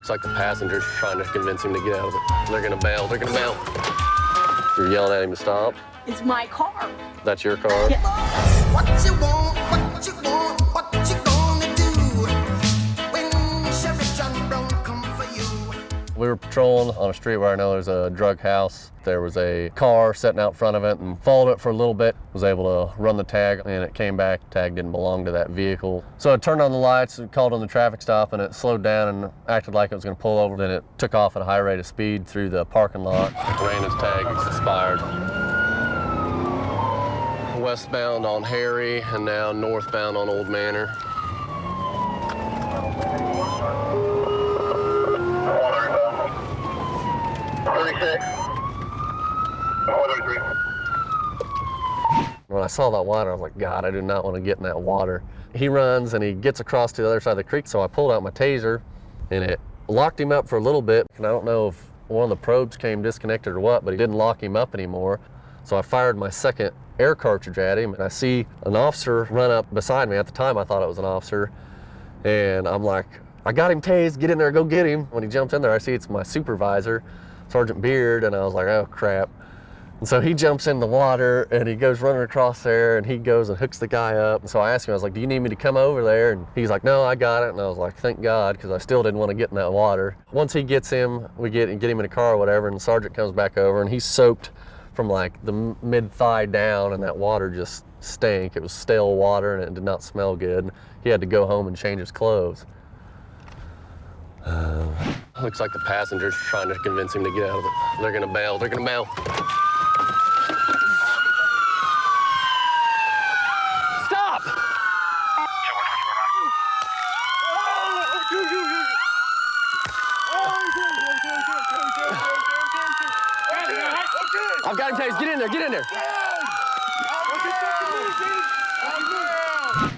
It's like the passenger's trying to convince him to get out of it. They're gonna bail, they're gonna bail. You're yelling at him to stop? It's my car. That's your car? Yeah. What you want, what you want, what you gonna do when Sheriff John Brown come for you? We were patrolling on a street where I know there's a drug house. There was a car sitting out front of it and followed it for a little bit. Was able to run the tag and it came back. Tag didn't belong to that vehicle. So I turned on the lights and called on the traffic stop and it slowed down and acted like it was gonna pull over. Then it took off at a high rate of speed through the parking lot. Ran its tag, it's expired. Westbound on Harry and now northbound on Old Manor. When I saw that water, I was like, God, I do not want to get in that water. He runs and he gets across to the other side of the creek, so I pulled out my taser and it locked him up for a little bit. And I don't know if one of the probes came disconnected or what, but he didn't lock him up anymore. So I fired my second air cartridge at him and I see an officer run up beside me. At the time, I thought it was an officer. And I'm like, I got him tased, get in there, go get him. When he jumps in there, I see it's my supervisor, Sergeant Beard, and I was like, oh crap. And so he jumps in the water and he goes running across there and he goes and hooks the guy up. And so I asked him, I was like, do you need me to come over there? And he's like, no, I got it. And I was like, thank God, because I still didn't want to get in that water. Once he gets him, we get him in a car or whatever, and the sergeant comes back over and he's soaked from like the mid-thigh down, and that water just stank. It was stale water and it did not smell good. He had to go home and change his clothes. Looks like the passenger's trying to convince him to get out of it. They're gonna bail, they're gonna bail. Stop! I've got him tased, get in there, get in there.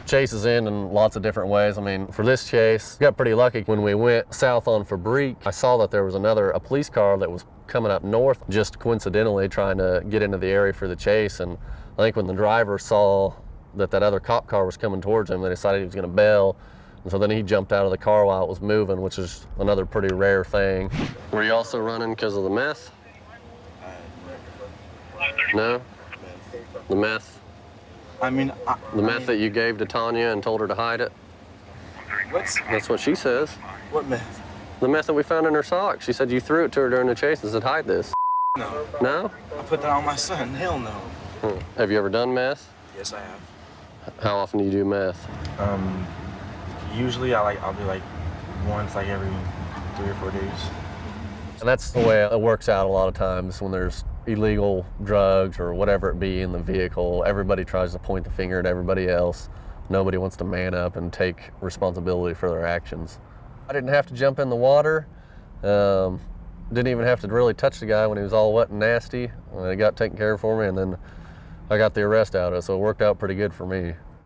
Chases in lots of different ways. I mean, for this chase, got pretty lucky. When we went south on Fabrique, I saw that there was a police car that was coming up north, just coincidentally trying to get into the area for the chase. And I think when the driver saw that other cop car was coming towards him, they decided he was gonna bail. And so then he jumped out of the car while it was moving, which is another pretty rare thing. Were you also running because of the meth? No? The meth? I mean, the meth that you gave to Tanya and told her to hide it? That's what she says. What meth? The meth that we found in her sock. She said you threw it to her during the chase and said, hide this. No. No? I put that on my son. Hell no. Have you ever done meth? Yes, I have. How often do you do meth? Usually I'll do like once like every 3 or 4 days. And that's the way it works out a lot of times when there's illegal drugs or whatever it be in the vehicle. Everybody tries to point the finger at everybody else. Nobody wants to man up and take responsibility for their actions. I didn't have to jump in the water. Didn't even have to really touch the guy when he was all wet and nasty. He got taken care of for me, and then I got the arrest out of it, so it worked out pretty good for me.